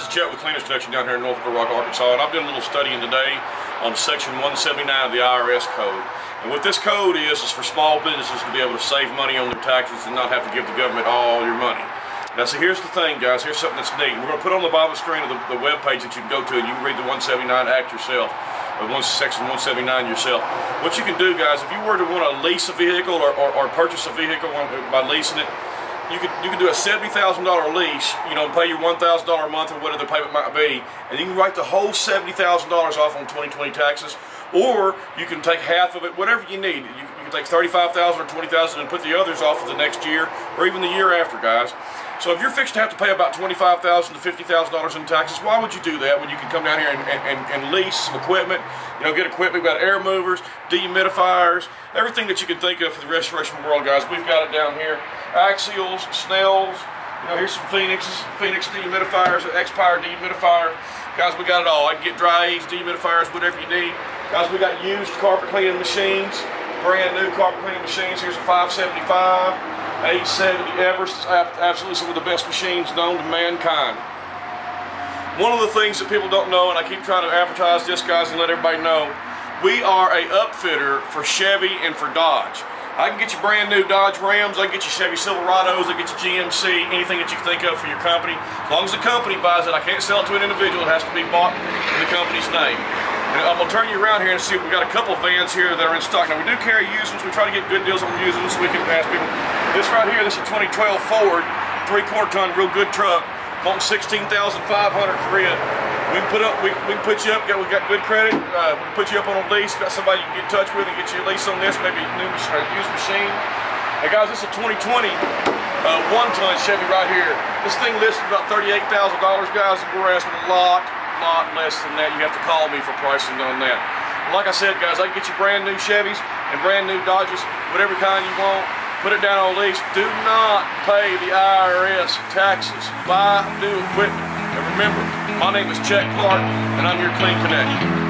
This is Chet with Cleaners Connection down here in North Little Rock, Arkansas, and I've done a little studying today on Section 179 of the IRS code. And what this code is for small businesses to be able to save money on their taxes and not have to give the government all your money. Now, so here's the thing, guys. Here's something that's neat. We're going to put on the bottom screen of the web page that you can go to, and you can read the 179 Act yourself, or Section 179 yourself. What you can do, guys, if you were to want to lease a vehicle or purchase a vehicle by leasing it, you could do a $70,000 lease, and pay your $1,000 a month or whatever the payment might be, and you can write the whole $70,000 off on 2020 taxes, or you can take half of it, whatever you need. You can take $35,000 or $20,000 and put the others off for the next year or even the year after, guys. So if you're fixed to have to pay about $25,000 to $50,000 in taxes, why would you do that when you can come down here and lease some equipment? Get equipment. We've got air movers, dehumidifiers, everything that you can think of for the restoration world, guys. We've got it down here. Axials, Snells. Here's some Phoenix dehumidifiers, an X-Power dehumidifier. Guys, we got it all. I can get dry ease dehumidifiers, whatever you need. Guys, we got used carpet cleaning machines, brand new carpet cleaning machines. Here's a 575. 870 Everest is absolutely some of the best machines known to mankind. One of the things that people don't know, and I keep trying to advertise this, guys, and let everybody know, we are a upfitter for Chevy and for Dodge. I can get you brand new Dodge Rams, I can get you Chevy Silverados, I can get you GMC, anything that you think of for your company. As long as the company buys it, I can't sell it to an individual, it has to be bought in the company's name. And I'm going to turn you around here and see if we've got a couple of vans here that are in stock. Now, we do carry used ones. We try to get good deals on used ones so we can ask people. This right here, this is a 2012 Ford, 3/4 ton, real good truck. Wanting $16,500 for it. We can put you up. We got good credit. We can put you up on a lease. Got somebody you can get in touch with and get you a lease on this, maybe a new used machine. Hey guys, this is a 2020 1-ton Chevy right here. This thing listed about $38,000, guys. We're asking a lot less than that. You have to call me for pricing on that. Like I said, guys, I can get you brand new Chevys and brand new Dodges, whatever kind you want. Put it down on lease. Do not pay the IRS taxes. Buy new equipment. And remember, my name is Chet Clark, and I'm your Clean Connect.